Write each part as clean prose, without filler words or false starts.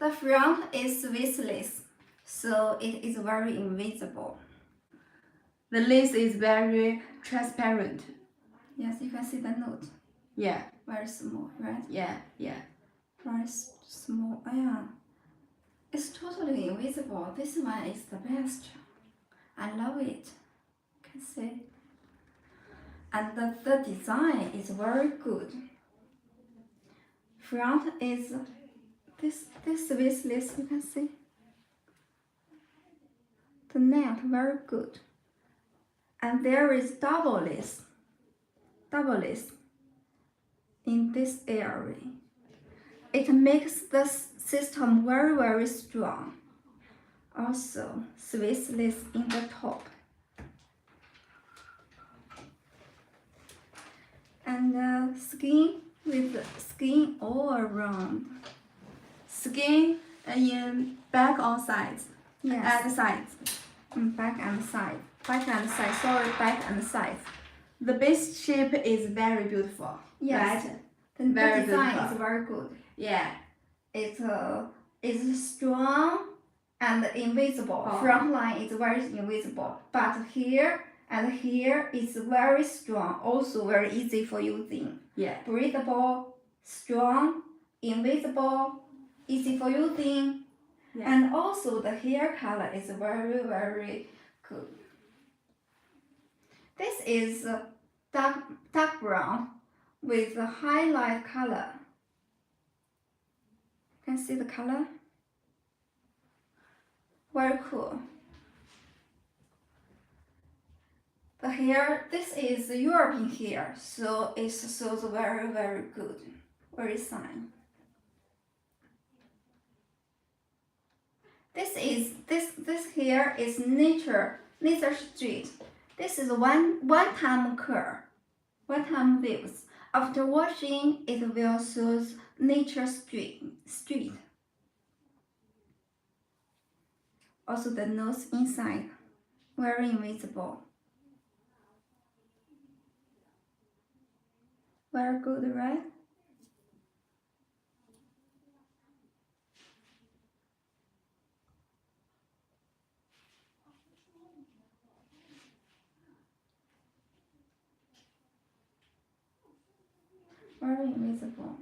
The front is widthless, so it is very invisible. The lace is very transparent. Yes, you can see the note. Yeah. Very small, right? Yeah. Very small. Yeah. It's totally invisible. This one is the best. I love it. You can see. And the design is very good. Front is this widthless, you can see. The neck very good. And there is double lace in this area. It makes the system very strong. Also, Swiss lace in the top. And skin with skin all around. Skin in back on sides. Yes. And sides. Back and side. Back and side. Sorry, back and side. The base shape is very beautiful. Yes. Right? The Very design beautiful. is very good. Yeah. It is strong and invisible. Oh. Front line is very invisible, but here and here is very strong. Also very easy for using. Yeah. Breathable, strong, invisible, easy for using. Yeah. And also the hair color is very good. This is dark brown with a highlight color. You can see the color. Very cool. The hair, this is European hair, so it shows very good, very fine. This hair is nature straight. This is one time curl, one time waves. After washing, it will show nature straight. Also the nose inside, very invisible. Very good, right? Very invisible.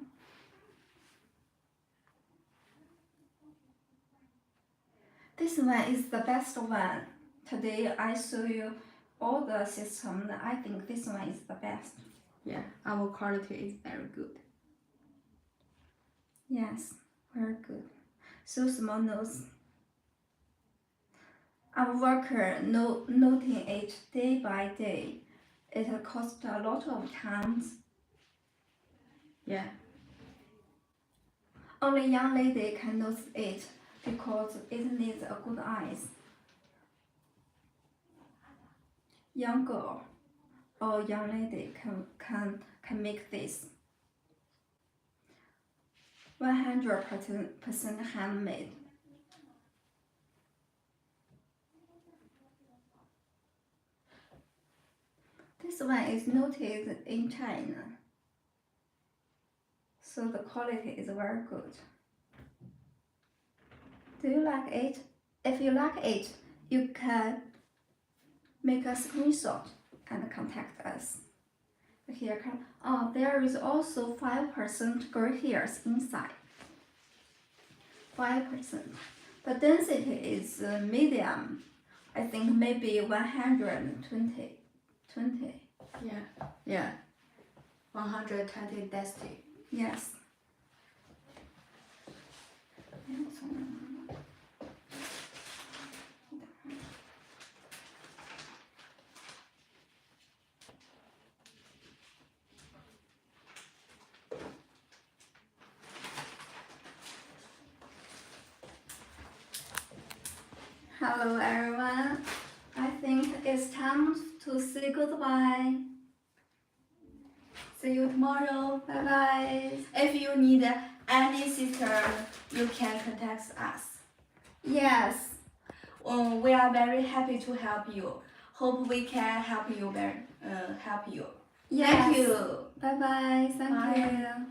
This one is the best one. Today I show you all the system. I think this one is the best. Yeah. Our quality is very good. Yes, very good. So small nose. Our worker noting it day by day. It costs a lot of time. Yeah. Only young lady can notice it because it needs a good eyes. Young girl or young lady can make this. 100% handmade. This one is noted in China, so the quality is very good. Do you like it? If you like it, you can make a screenshot and contact us. Here there is also 5% gray hairs inside. 5%. The density is medium. I think maybe 120. Yeah. 120 density. Yes. Hello everyone. I think it's time to say goodbye. See you tomorrow. Bye bye. If you need any system, you can contact us. Yes. We are very happy to help you. Hope we can help you. Yes. Thank you. Bye bye. Thank Bye. you.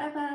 Bye bye.